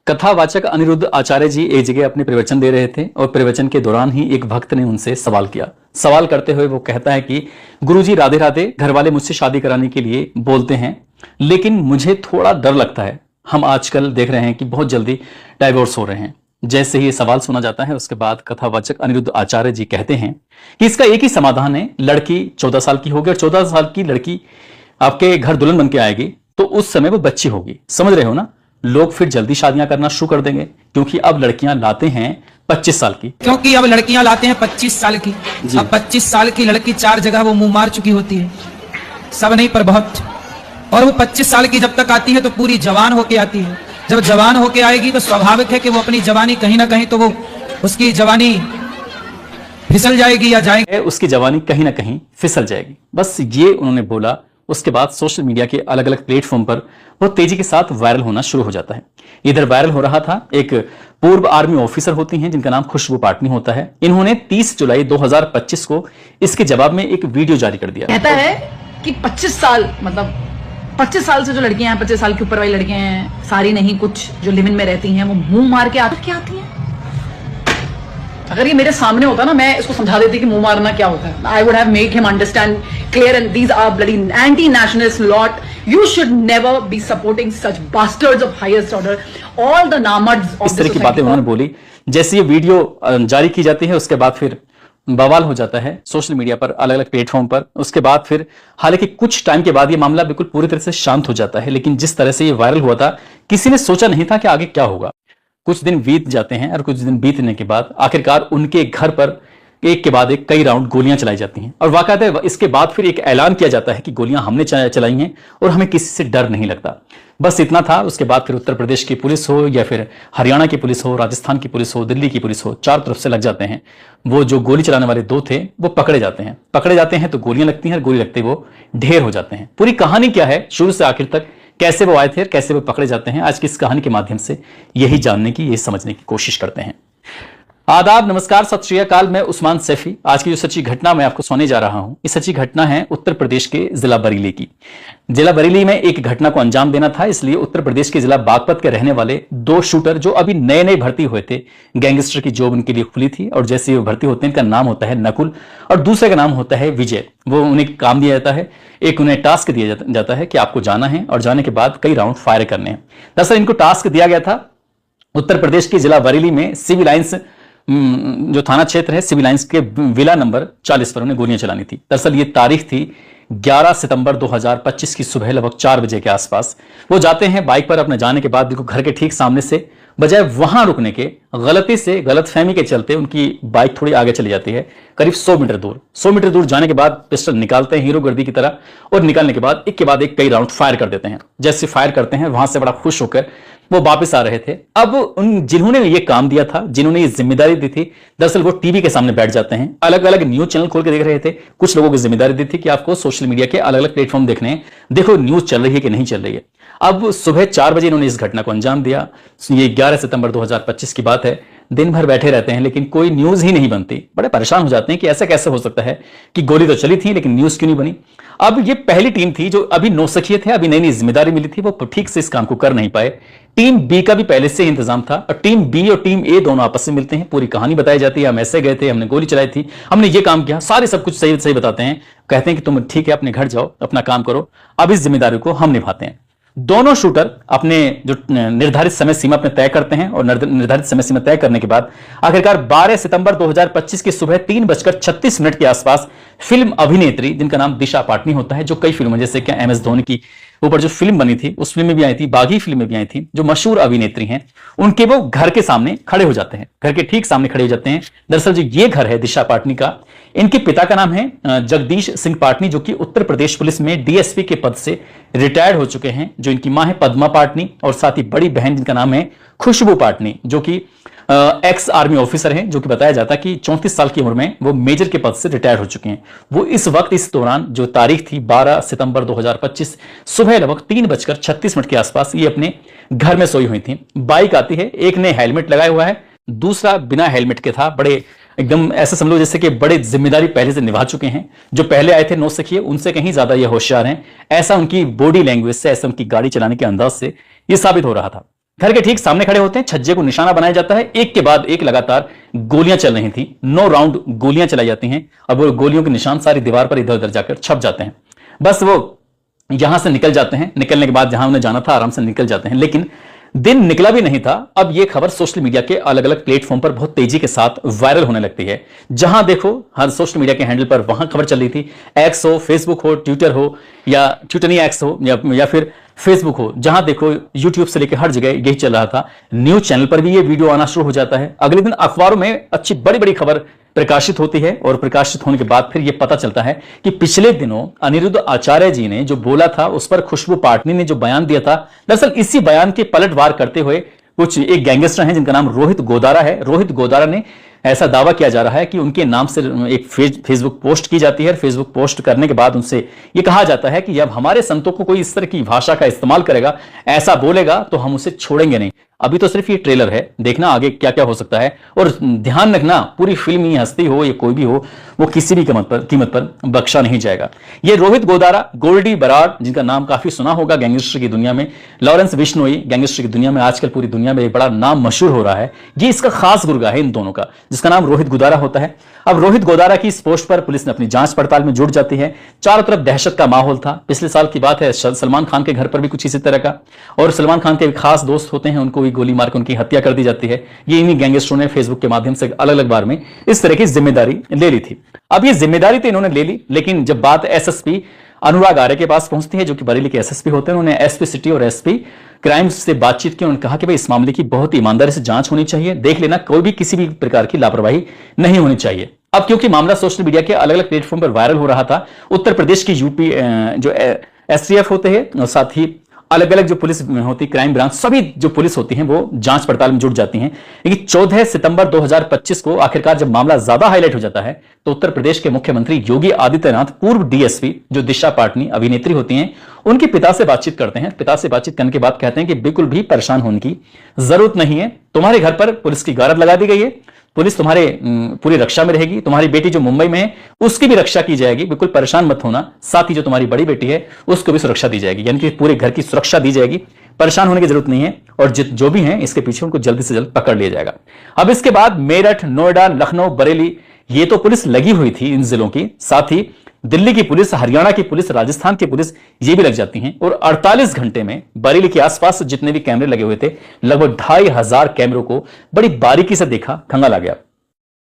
कथावाचक अनिरुद्ध आचार्य जी एक जगह अपने प्रवचन दे रहे थे और प्रवचन के दौरान ही एक भक्त ने उनसे सवाल किया। सवाल करते हुए वो कहता है कि गुरुजी राधे राधे, घर वाले मुझसे शादी कराने के लिए बोलते हैं लेकिन मुझे थोड़ा डर लगता है। हम आजकल देख रहे हैं कि बहुत जल्दी डाइवोर्स हो रहे हैं। जैसे ही ये सवाल सुना जाता है उसके बाद कथावाचक अनिरुद्ध आचार्य जी कहते हैं कि इसका एक ही समाधान है, लड़की 14 साल की होगी और 14 साल की लड़की आपके घर दुल्हन बन के आएगी तो उस समय वो बच्ची होगी। समझ रहे हो ना? लोग फिर जल्दी शादियां करना शुरू कर देंगे क्योंकि अब लड़कियां लाते हैं 25 साल की। क्योंकि अब लड़कियां लाते हैं 25 साल की। अब 25 साल की लड़की 4 जगह वो मुंह मार चुकी होती है, सब नहीं पर बहुत। और वो 25 साल की जब तक आती है तो पूरी जवान होके आती है। जब जवान होके आएगी तो स्वाभाविक है कि वो अपनी जवानी कहीं ना कहीं तो वो उसकी जवानी फिसल जाएगी या जाएगी, उसकी जवानी कहीं ना कहीं फिसल जाएगी। बस ये उन्होंने बोला। उसके बाद सोशल मीडिया के अलग अलग प्लेटफॉर्म पर वो तेजी के साथ वायरल होना शुरू हो जाता है। इधर वायरल हो रहा था, एक पूर्व आर्मी ऑफिसर होती हैं जिनका नाम खुशबू पाटनी होता है। इन्होंने 30 जुलाई 2025 को इसके जवाब में एक वीडियो जारी कर दिया। कहता है कि 25 साल मतलब 25 साल से जो लड़कियां हैं, 25 साल के ऊपर वाली लड़कियां हैं, सारी नहीं, कुछ जो लिव इन में रहती हैं वो मुंह मार के आती हैं। अगर ये मेरे सामने होता ना, मैं इसको समझा देती कि मुंह मारना क्या होता है। I would have made him understand clear and these are bloody anti nationalist lot. You should never be supporting such bastards of highest order, all the नामर्ड्स ऑफ इस तरह की बातें उन्होंने बोली। जैसे ये वीडियो जारी की जाती है उसके बाद फिर बवाल हो जाता है सोशल मीडिया पर, अलग अलग प्लेटफॉर्म पर। उसके बाद फिर हालांकि कुछ टाइम के बाद ये मामला बिल्कुल पूरी तरह से शांत हो जाता है, लेकिन जिस तरह से ये वायरल हुआ था किसी ने सोचा नहीं था कि आगे क्या होगा। कुछ दिन बीत जाते हैं और कुछ दिन बीतने के बाद आखिरकार उनके घर पर एक के बाद एक कई राउंड गोलियां चलाई जाती हैं और वाकई इसके बाद फिर एक ऐलान किया जाता है कि गोलियां हमने चलाई हैं और हमें किसी से डर नहीं लगता। बस इतना था। उसके बाद फिर उत्तर प्रदेश की पुलिस हो या फिर हरियाणा की पुलिस हो, राजस्थान की पुलिस हो, दिल्ली की पुलिस हो, चारों तरफ से लग जाते हैं। वो जो गोली चलाने वाले 2 थे वो पकड़े जाते हैं तो गोलियां लगती हैं और गोली लगते वो ढेर हो जाते हैं। पूरी कहानी क्या है शुरू से आखिर तक, कैसे वो आए थे और कैसे वो पकड़े जाते हैं, आज की इस कहानी के माध्यम से यही जानने की, यही समझने की कोशिश करते हैं। आदाब, नमस्कार, सत श्री अकाल। मैं उस्मान सैफी। आज की जो सच्ची घटना मैं आपको सुनाने जा रहा हूं, ये सच्ची घटना है उत्तर प्रदेश के जिला बरेली की। जिला बरेली में एक घटना को अंजाम देना था, इसलिए उत्तर प्रदेश के जिला बागपत के रहने वाले 2 शूटर जो अभी नए नए भर्ती हुए थे, गैंगस्टर की जॉब उनके लिए खुली थी और जैसे वो भर्ती होते हैं, इनका नाम होता है नकुल और दूसरे का नाम होता है विजय। वो उन्हें काम दिया जाता है, एक उन्हें टास्क दिया जाता है कि आपको जाना है और जाने के बाद कई राउंड फायर करने हैं। दरअसल इनको टास्क दिया गया था उत्तर प्रदेश के जिला बरेली में सिविल लाइंस जो थाना क्षेत्र है, सिविल लाइंस के विला नंबर 40 पर उन्हें गोलियां चलानी थी। दरअसल ये तारीख थी 11 सितंबर 2025 की सुबह लगभग 4 बजे के आसपास। वो जाते हैं बाइक पर, अपने जाने के बाद बिल्कुल घर के ठीक सामने से, बजाय वहां रुकने के गलती से, गलतफहमी के चलते उनकी बाइक थोड़ी आगे चली जाती है, करीब 100 मीटर दूर जाने के बाद पिस्टल निकालते हैं हीरो गर्दी की तरह और निकालने के बाद एक के बाद एक कई राउंड फायर कर देते हैं। जैसे फायर करते हैं वहां से बड़ा खुश होकर वो वापस आ रहे थे। अब उन जिन्होंने ये काम दिया था, जिन्होंने ये जिम्मेदारी दी थी, दरअसल वो टीवी के सामने बैठ जाते हैं, अलग अलग न्यूज चैनल खोल के देख रहे थे। कुछ लोगों की जिम्मेदारी दी थी कि आपको सोशल मीडिया के अलग अलग प्लेटफॉर्म देखने हैं, देखो न्यूज चल रही है कि नहीं चल रही है। अब सुबह 4 बजे इन्होंने इस घटना को अंजाम दिया। ये 11 सितंबर 2025 की बात है। दिन भर बैठे रहते हैं लेकिन कोई न्यूज ही नहीं बनती। बड़े परेशान हो जाते हैं कि ऐसा कैसे हो सकता है कि गोली तो चली थी लेकिन न्यूज क्यों नहीं बनी। अब ये पहली टीम थी जो अभी नौसिखिए थे, अभी नई नई जिम्मेदारी मिली थी, वो ठीक से इस काम को कर नहीं पाए। टीम बी का भी पहले से ही इंतजाम था और टीम बी और टीम ए दोनों आपस में मिलते हैं, पूरी कहानी बताई जाती है। हम ऐसे गए थे, हमने गोली चलाई थी, हमने ये काम किया, सारे सब कुछ सही सही बताते हैं। कहते हैं कि तुम ठीक है अपने घर जाओ, अपना काम करो, अब इस जिम्मेदारी को हम निभाते हैं। दोनों शूटर अपने जो निर्धारित समय सीमा अपने तय करते हैं और निर्धारित समय सीमा तय करने के बाद आखिरकार 12 सितंबर 2025 की सुबह 3:36 के आसपास फिल्म अभिनेत्री जिनका नाम दिशा पाटनी होता है, जो कई फिल्मों जैसे क्या MS धोनी की ऊपर जो फिल्म बनी थी उस फिल्म में भी आई थी, बागी फिल्म में भी आई थी, जो मशहूर अभिनेत्री हैं, उनके वो घर के सामने खड़े हो जाते हैं, घर के ठीक सामने खड़े हो जाते हैं। दरअसल जो ये घर है दिशा पाटनी का, इनके पिता का नाम है जगदीश सिंह पाटनी, जो कि उत्तर प्रदेश पुलिस में DSP के पद से रिटायर्ड हो चुके हैं। जो इनकी मां है पद्मा पाटनी और साथ ही बड़ी बहन जिनका नाम है खुशबू पाटनी, जो कि एक्स आर्मी ऑफिसर हैं, जो कि बताया जाता है कि 34 साल की उम्र में वो मेजर के पद से रिटायर हो चुके हैं। वो इस वक्त, इस दौरान जो तारीख थी 12 सितंबर 2025 सुबह लगभग 3:36 के आसपास ये अपने घर में सोई हुई थी। बाइक आती है, एक ने हेलमेट लगाया हुआ है, दूसरा बिना हेलमेट के था। बड़े एकदम ऐसे समझ लो जैसे कि बड़े जिम्मेदारी पहले से निभा चुके हैं। जो पहले आए थे नौसिखिए, उनसे कहीं ज्यादा ये होशियार हैं, ऐसा उनकी बॉडी लैंग्वेज से, ऐसा उनकी गाड़ी चलाने के अंदाज से ये साबित हो रहा था। घर के ठीक सामने खड़े होते हैं, छज्जे को निशाना बनाया जाता है, एक के बाद एक लगातार गोलियां चल रही थी, 9 राउंड गोलियां चलाई जाती हैं और वो गोलियों के निशान सारी दीवार पर इधर उधर जाकर छप जाते हैं। बस वो यहां से निकल जाते हैं, निकलने के बाद जहां उन्हें जाना था आराम से निकल जाते हैं। लेकिन दिन निकला भी नहीं था, अब यह खबर सोशल मीडिया के अलग अलग प्लेटफॉर्म पर बहुत तेजी के साथ वायरल होने लगती है। जहां देखो हर सोशल मीडिया के हैंडल पर वहां खबर चल रही थी। एक्स हो, फेसबुक हो, ट्विटर हो, या ट्विटर नहीं एक्स हो, या फिर फेसबुक हो, जहां देखो यूट्यूब से लेकर हर जगह यही चल रहा था। न्यूज चैनल पर भी ये वीडियो आना शुरू हो जाता है। अगले दिन अखबारों में अच्छी बड़ी बड़ी खबर प्रकाशित होती है और प्रकाशित होने के बाद फिर यह पता चलता है कि पिछले दिनों अनिरुद्ध आचार्य जी ने जो बोला था, उस पर खुशबू पाटनी ने जो बयान दिया था, दरअसल इसी बयान के पलटवार करते हुए कुछ एक गैंगस्टर हैं जिनका नाम रोहित गोदारा है। रोहित गोदारा ने ऐसा दावा किया जा रहा है कि उनके नाम से एक फेसबुक पोस्ट की जाती है। फेसबुक पोस्ट करने के बाद उनसे यह कहा जाता है कि जब हमारे संतों को कोई इस तरह की भाषा का इस्तेमाल करेगा, ऐसा बोलेगा, तो हम उसे छोड़ेंगे नहीं। अभी तो सिर्फ ये ट्रेलर है, देखना आगे क्या क्या हो सकता है। और ध्यान रखना, पूरी फिल्म ही हस्ती हो या कोई भी हो, वो किसी भी कीमत पर बख्शा नहीं जाएगा। ये रोहित गोदारा, गोल्डी बराड़, जिनका नाम काफी सुना होगा गैंगस्टर की दुनिया में, लॉरेंस बिश्नोई, गैंगस्टर की दुनिया में आजकल पूरी दुनिया में एक बड़ा नाम मशहूर हो रहा है। ये इसका खास गुर्गा है इन दोनों का, जिसका नाम रोहित गोदारा होता है। अब रोहित गोदारा की इस पोस्ट पर पुलिस ने अपनी जांच पड़ताल में जुट जाती है। चारों तरफ दहशत का माहौल था। पिछले साल की बात है, सलमान खान के घर पर भी कुछ इसी तरह का, और सलमान खान के खास दोस्त होते हैं, उनको भी गोली मारकर उनकी हत्या कर दी जाती है। ये इन्हीं गैंगस्टरों ने फेसबुक के माध्यम से अलग अलग बार में इस तरह की जिम्मेदारी ले ली थी। अब ये जिम्मेदारी तो इन्होंने ले ली, लेकिन जब बात एसएसपी अनुराग आर्य के पास पहुंचती है, जो कि बरेली के एसएसपी होते हैं, उन्होंने एसपी सिटी और एसपी क्राइम से बातचीत की। उन्होंने कहा कि भाई इस मामले की बहुत ईमानदारी से जांच होनी चाहिए, देख लेना कोई भी किसी भी प्रकार की लापरवाही नहीं होनी चाहिए। अब क्योंकि मामला सोशल मीडिया के अलग अलग प्लेटफॉर्म पर वायरल हो रहा था, उत्तर प्रदेश की यूपी जो एसटीएफ होते हैं और साथ ही अलग अलग जो पुलिस होती, क्राइम ब्रांच, सभी जो पुलिस होती हैं वो जांच पड़ताल में जुट जाती हैं। लेकिन 14 सितंबर 2025 को आखिरकार जब मामला ज्यादा हाईलाइट हो जाता है, तो उत्तर प्रदेश के मुख्यमंत्री योगी आदित्यनाथ पूर्व डीएसपी जो दिशा पाटनी अभिनेत्री होती हैं, उनके पिता से बातचीत करते हैं। पिता से बातचीत करने के बाद कहते हैं कि बिल्कुल भी परेशान होने की जरूरत नहीं है, तुम्हारे घर पर पुलिस की गारद लगा दी गई है, पुलिस तुम्हारे पूरी रक्षा में रहेगी, तुम्हारी बेटी जो मुंबई में है उसकी भी रक्षा की जाएगी, बिल्कुल परेशान मत होना। साथ ही जो तुम्हारी बड़ी बेटी है उसको भी सुरक्षा दी जाएगी, यानी कि पूरे घर की सुरक्षा दी जाएगी, परेशान होने की जरूरत नहीं है। और जो भी हैं इसके पीछे उनको जल्दी से जल्द पकड़ लिया जाएगा। अब इसके बाद मेरठ, नोएडा, लखनऊ, बरेली, ये तो पुलिस लगी हुई थी इन जिलों की, साथ ही दिल्ली की पुलिस, हरियाणा की पुलिस, राजस्थान की पुलिस, ये भी लग जाती हैं। और 48 घंटे में बरेली के आसपास जितने भी कैमरे लगे हुए थे, लगभग 2500 कैमरों को बड़ी बारीकी से देखा, खंगाला गया।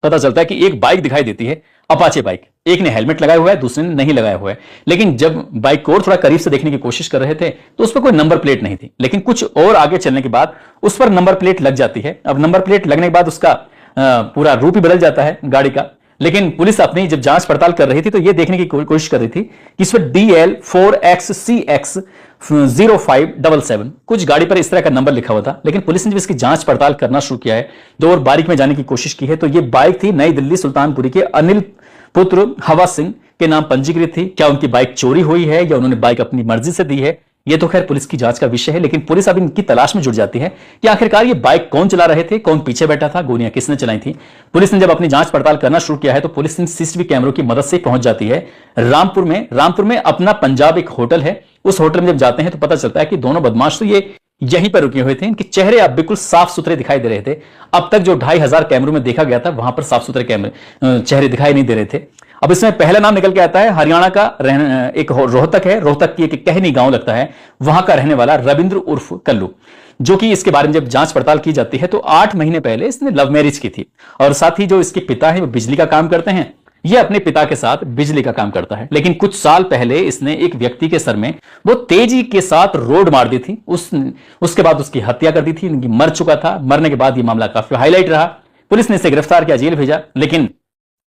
पता चलता है कि एक बाइक दिखाई देती है, अपाचे बाइक, एक ने हेलमेट लगाया हुआ है, दूसरे ने नहीं लगाया हुआ है। लेकिन जब बाइक को और थोड़ा करीब से देखने की कोशिश कर रहे थे तो उस पर कोई नंबर प्लेट नहीं थी, लेकिन कुछ और आगे चलने के बाद उस पर नंबर प्लेट लग जाती है। अब नंबर प्लेट लगने के बाद उसका पूरा रूप ही बदल जाता है गाड़ी का। लेकिन पुलिस अपनी जब जांच पड़ताल कर रही थी तो यह देखने की कोशिश कर रही थी कि इस पर DL4XCX0577 कुछ गाड़ी पर इस तरह का नंबर लिखा हुआ था। लेकिन पुलिस ने जब इसकी जांच पड़ताल करना शुरू किया है, दो और बारीक में जाने की कोशिश की है, तो यह बाइक थी नई दिल्ली सुल्तानपुरी के अनिल पुत्र हवा सिंह के नाम पंजीकृत थी। क्या उनकी बाइक चोरी हुई है या उन्होंने बाइक अपनी मर्जी से दी है, यह तो खैर पुलिस की जांच का विषय है। लेकिन पुलिस अब इनकी तलाश में जुट जाती है कि आखिरकार ये बाइक कौन चला रहे थे, कौन पीछे बैठा था, गोलियां किसने चलाई थी। पुलिस ने जब अपनी जांच पड़ताल करना शुरू किया है तो पुलिस इन सीसीटीवी कैमरों की मदद से पहुंच जाती है रामपुर में अपना पंजाब एक होटल है। उस होटल में जब जाते हैं तो पता चलता है कि दोनों बदमाश तो ये यहीं पर रुके हुए थे। इनके चेहरे अब बिल्कुल साफ सुथरे दिखाई दे रहे थे। अब तक जो 2500 कैमरों में देखा गया था वहां पर साफ सुथरे चेहरे दिखाई नहीं दे रहे थे। अब इसमें पहला नाम निकल के आता है, हरियाणा का एक रोहतक है, रोहतक की एक कहनी गांव लगता है, वहां का रहने वाला रविंद्र उर्फ कल्लू, जो कि इसके बारे में जब जांच पड़ताल की जाती है तो 8 महीने पहले इसने लव मैरिज की थी। और साथ ही जो इसके पिता है वो बिजली का काम करते हैं, ये अपने पिता के साथ बिजली का काम करता है। लेकिन कुछ साल पहले इसने एक व्यक्ति के सर में वो तेजी के साथ रोड मार दी थी, उसके बाद उसकी हत्या कर दी थी, मर चुका था। मरने के बाद ये मामला काफी हाईलाइट रहा, पुलिस ने इसे गिरफ्तार किया, जेल भेजा। लेकिन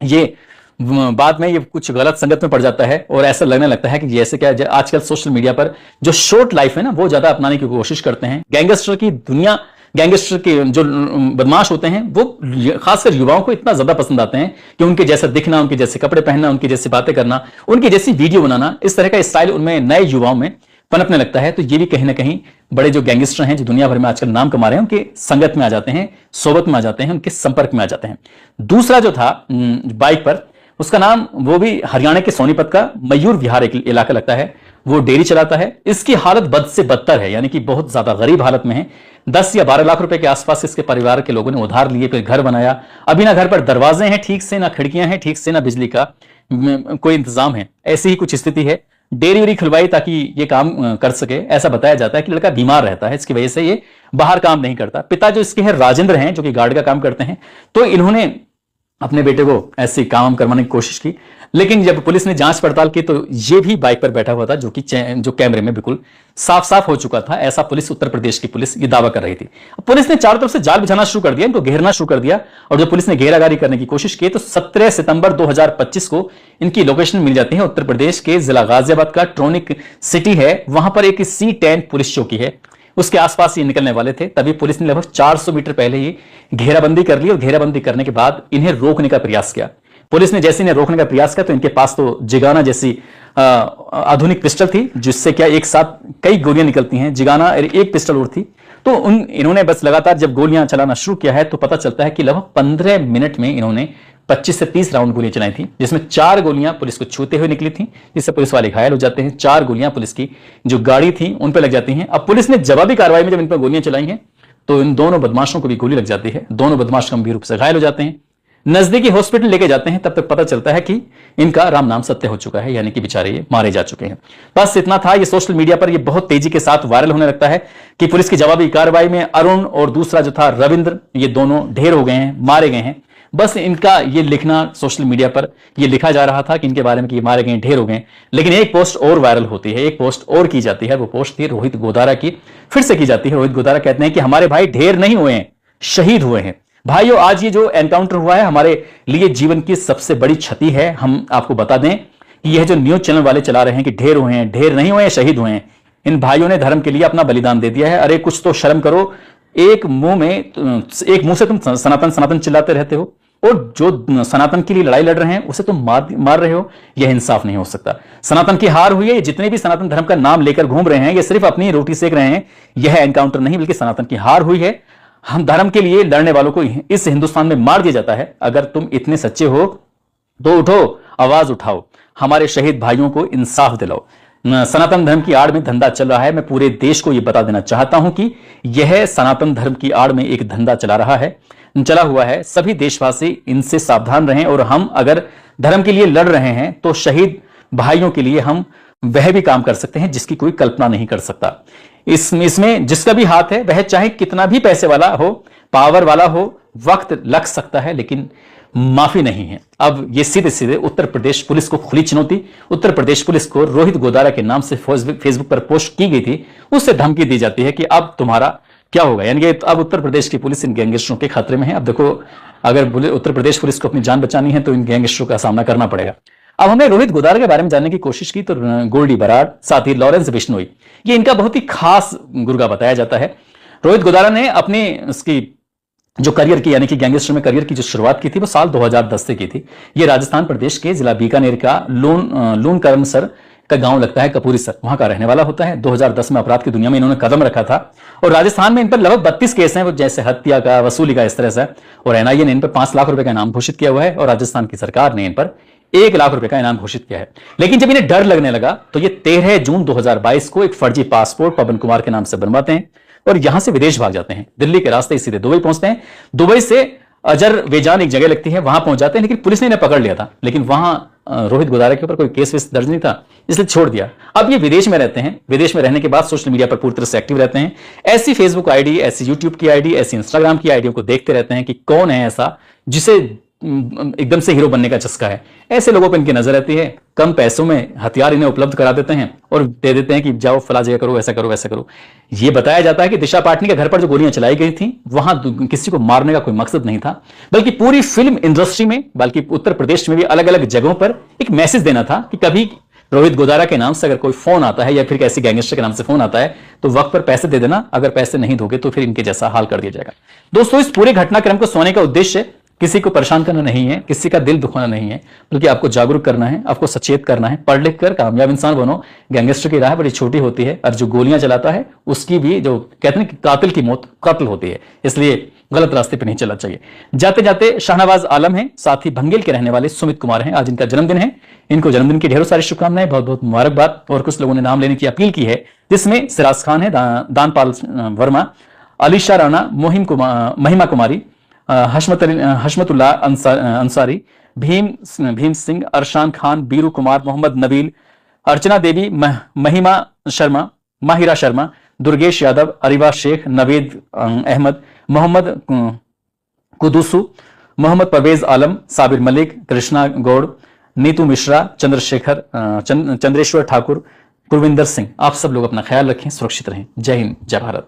ये बाद में ये कुछ गलत संगत में पड़ जाता है और ऐसा लगने लगता है कि जैसे क्या आजकल सोशल मीडिया पर जो शॉर्ट लाइफ है ना वो ज्यादा अपनाने की कोशिश करते हैं। गैंगस्टर की दुनिया, गैंगस्टर के जो बदमाश होते हैं वो खासकर युवाओं को इतना ज्यादा पसंद आते हैं कि उनके जैसा दिखना, उनके जैसे कपड़े पहनना, उनकी जैसी बातें करना, उनकी जैसी वीडियो बनाना, इस तरह का स्टाइल उनमें नए युवाओं में पनपने लगता है। तो ये भी कहीं ना कहीं बड़े जो गैंगस्टर हैं जो दुनिया भर में आजकल नाम कमा रहे हैं उनके संगत में आ जाते हैं, सोबत में आ जाते हैं, उनके संपर्क में आ जाते हैं। दूसरा जो था बाइक पर, उसका नाम वो भी हरियाणा के सोनीपत का मयूर विहार एक इलाका लगता है। वो डेयरी चलाता है। इसकी हालत बद से बदतर है, यानी कि बहुत ज्यादा गरीब हालत में है। 10 या 12 लाख रुपए के आसपास इसके परिवार के लोगों ने उधार लिए, फिर घर बनाया। अभी ना घर पर दरवाजे हैं ठीक से, ना खिड़कियां हैं ठीक से, ना बिजली का कोई इंतजाम है। ऐसी ही कुछ स्थिति है। डेयरी वेरी खुलवाई ताकि ये काम कर सके। ऐसा बताया जाता है कि लड़का बीमार रहता है, इसकी वजह से ये बाहर काम नहीं करता। पिता जो इसके हैं राजेंद्र हैं, जो कि गार्ड का काम करते हैं, तो इन्होंने अपने बेटे को ऐसे काम करवाने की कोशिश की, लेकिन जब पुलिस ने जांच पड़ताल की तो ये भी बाइक पर बैठा हुआ था, जो कि जो कैमरे में बिल्कुल साफ साफ हो चुका था। ऐसा पुलिस, उत्तर प्रदेश की पुलिस ये दावा कर रही थी। पुलिस ने चारों तरफ से जाल बिछाना शुरू कर दिया, इनको घेरना शुरू कर दिया, और जब पुलिस ने घेरागारी करने की कोशिश की तो 17 सितंबर 2025 को इनकी लोकेशन मिल जाती है। उत्तर प्रदेश के जिला गाजियाबाद का ट्रोनिक सिटी है, वहां पर एक C10 पुलिस चौकी है, उसके आसपास ये निकलने वाले थे। तभी पुलिस ने लगभग 400 मीटर पहले ही घेराबंदी कर ली, और घेराबंदी करने के बाद इन्हें रोकने का प्रयास किया। पुलिस ने जैसे इन्हें रोकने का प्रयास किया तो इनके पास तो जिगाना जैसी आधुनिक पिस्टल थी, जिससे क्या एक साथ कई गोलियां निकलती हैं। जिगाना एक पिस्टल और थी, तो इन्होंने बस लगातार जब गोलियां चलाना शुरू किया है तो पता चलता है कि लगभग 15 मिनट में इन्होंने 25 से 30 राउंड गोलियां चलाई थी, जिसमें 4 गोलियां पुलिस को छूते हुए निकली थी, जिससे पुलिस वाले घायल हो जाते हैं। 4 गोलियां पुलिस की जो गाड़ी थी उन पर लग जाती हैं। अब पुलिस ने जवाबी कार्रवाई में जब इन पर गोलियां चलाई हैं तो इन दोनों बदमाशों को भी गोली लग जाती है। दोनों बदमाश गंभीर रूप से घायल हो जाते हैं। नजदीकी हॉस्पिटल लेके जाते हैं, तब तक पता चलता है कि इनका राम नाम सत्य हो चुका है, यानी कि बेचारे ये मारे जा चुके हैं। बस इतना था। ये सोशल मीडिया पर ये बहुत तेजी के साथ वायरल होने लगता है कि पुलिस की जवाबी कार्रवाई में अरुण और दूसरा जो था रविंद्र, ये दोनों ढेर हो गए हैं, मारे गए हैं। बस इनका ये लिखना सोशल मीडिया पर ये लिखा जा रहा था कि इनके बारे में कि ये मारे गए, ढेर हो गए। लेकिन एक पोस्ट और वायरल होती है, एक पोस्ट और की जाती है। वो पोस्ट थी रोहित गोदारा की, फिर से की जाती है। रोहित गोदारा कहते हैं कि हमारे भाई ढेर नहीं हुए हैं, शहीद हुए हैं। भाइयों, आज ये जो एनकाउंटर हुआ है हमारे लिए जीवन की सबसे बड़ी क्षति है। हम आपको बता दें कि यह जो न्यूज चैनल वाले चला रहे हैं कि ढेर हुए हैं, ढेर नहीं हुए हैं, शहीद हुए हैं, इन भाइयों ने धर्म के लिए अपना बलिदान दे दिया है। अरे कुछ तो शर्म करो। एक मुंह से तुम सनातन सनातन चिल्लाते रहते हो, और जो सनातन के लिए लड़ाई लड़ रहे हैं उसे तुम मार रहे हो। यह इंसाफ नहीं हो सकता। सनातन की हार हुई है। जितने भी सनातन धर्म का नाम लेकर घूम रहे हैं ये सिर्फ अपनी रोटी सेक रहे हैं। यह एनकाउंटर नहीं, बल्कि सनातन की हार हुई है। हम धर्म के लिए लड़ने वालों को इस हिंदुस्तान में मार दिया जाता है। अगर तुम इतने सच्चे हो तो उठो, आवाज उठाओ, हमारे शहीद भाइयों को इंसाफ दिलाओ। सनातन धर्म की आड़ में धंधा चल रहा है। मैं पूरे देश को यह बता देना चाहता हूं कि यह सनातन धर्म की आड़ में एक धंधा चला हुआ है। सभी देशवासी इनसे सावधान रहें, और हम अगर धर्म के लिए लड़ रहे हैं तो शहीद भाइयों के लिए हम वह भी काम कर सकते हैं जिसकी कोई कल्पना नहीं कर सकता। इसमें जिसका भी हाथ है वह चाहे कितना भी पैसे वाला हो, पावर वाला हो, वक्त लग सकता है, लेकिन माफी नहीं है। अब ये सीधे सीधे उत्तर प्रदेश पुलिस को खुली चुनौती। उत्तर प्रदेश पुलिस को रोहित गोदारा के नाम से फेसबुक पर पोस्ट की गई थी, उससे धमकी दी जाती है कि अब तुम्हारा क्या होगा। यानी कि अब उत्तर प्रदेश की पुलिस इन गैंगस्टरों के खतरे में है। अब देखो, अगर उत्तर प्रदेश पुलिस को अपनी जान बचानी है तो इन गैंगस्टरों का सामना करना पड़ेगा। अब हमने रोहित गोदारा के बारे में जानने की कोशिश की तो गोल्डी बराड़, साथ ही लॉरेंस बिश्नोई, ये इनका बहुत ही खास गुर्गा बताया जाता है। रोहित गोदारा ने अपनी इसकी जो करियर की, यानी कि गैंगस्टर में करियर की जो शुरुआत की थी वो साल 2010 से की थी। ये राजस्थान प्रदेश के जिला बीकानेर का लून करमसर का गांव लगता है, कपूरीसर, वहां का रहने वाला होता है। 2010 में अपराध की दुनिया में इन्होंने कदम रखा था, और राजस्थान में इन पर लगभग 32 केस हैं, वो जैसे हत्या का, वसूली का, इस तरह से। और एनआईए ने इन पर 5 लाख रुपए का इनाम घोषित किया हुआ है, और राजस्थान की सरकार ने इन पर 1 लाख रुपए का इनाम घोषित किया है। लेकिन जब इन्हें डर लगने लगा तो ये 13 जून 2022 को एक फर्जी पासपोर्ट पवन कुमार के नाम से बनवाते हैं और यहां से विदेश भाग जाते हैं। दिल्ली के रास्ते सीधे दुबई पहुंचते हैं। दुबई से अजरबैजान एक जगह लगती है, वहां पहुंच जाते हैं, लेकिन पुलिस ने इन्हें पकड़ लिया था। लेकिन वहां रोहित गोदारा के ऊपर कोई केस वेस दर्ज नहीं था, इसलिए छोड़ दिया। अब ये विदेश में रहते हैं। विदेश में रहने के बाद सोशल मीडिया पर पूरी तरह से एक्टिव रहते हैं। ऐसी फेसबुक आईडी, ऐसी यूट्यूब की आईडी, ऐसी इंस्टाग्राम की आईडियों को देखते रहते हैं कि कौन है ऐसा जिसे एकदम से हीरो बनने का चस्का है। ऐसे लोगों पर इनकी नजर रहती है। कम पैसों में हथियार इन्हें उपलब्ध करा देते हैं और दे देते हैं कि जाओ फला जगह करो, ऐसा करो, वैसा करो। ये बताया जाता है कि दिशा पाटनी के घर पर जो गोलियां चलाई गई थी वहां किसी को मारने का कोई मकसद नहीं था, बल्कि पूरी फिल्म इंडस्ट्री में, बल्कि उत्तर प्रदेश में भी अलग अलग जगहों पर एक मैसेज देना था कि कभी रोहित गोदारा के नाम से अगर कोई फोन आता है या फिर किसी गैंगस्टर के नाम से फोन आता है तो वक्त पर पैसे दे देना, अगर पैसे नहीं दोगे तो फिर इनके जैसा हाल कर दिया जाएगा। दोस्तों, इस पूरे घटनाक्रम को सोने का उद्देश्य किसी को परेशान करना नहीं है, किसी का दिल दुखाना नहीं है, बल्कि आपको जागरूक करना है, आपको सचेत करना है। पढ़ लिख कर कामयाब इंसान बनो। गैंगस्टर की राह बड़ी छोटी होती है और जो गोलियां चलाता है उसकी भी, जो कहते हैं कि कातिल की मौत कत्ल होती है, इसलिए गलत रास्ते पर नहीं चलना चाहिए। जाते जाते शाहनवाज आलम है, साथ ही भंगेल के रहने वाले सुमित कुमार हैं, आज इनका जन्मदिन है। इनको जन्मदिन की ढेरों सारी शुभकामनाएं, बहुत बहुत मुबारकबाद। और कुछ लोगों ने नाम लेने की अपील की है, जिसमें सिराज खान है, दानपाल वर्मा, अलीशा राणा, महिमा कुमारी, हशमतुल्लाह अंसारी, भीम सिंह, अरशान खान, बीरू कुमार, मोहम्मद नबील, अर्चना देवी, महिमा शर्मा, माहिरा शर्मा, दुर्गेश यादव, अरिबा शेख, नवेद अहमद, मोहम्मद कुदुसु, मोहम्मद परवेज आलम, साबिर मलिक, कृष्णा गौड़, नीतू मिश्रा, चंद्रेश्वर ठाकुर, गुरविंदर सिंह। आप सब लोग अपना ख्याल रखें, सुरक्षित रहें। जय हिंद, जय भारत।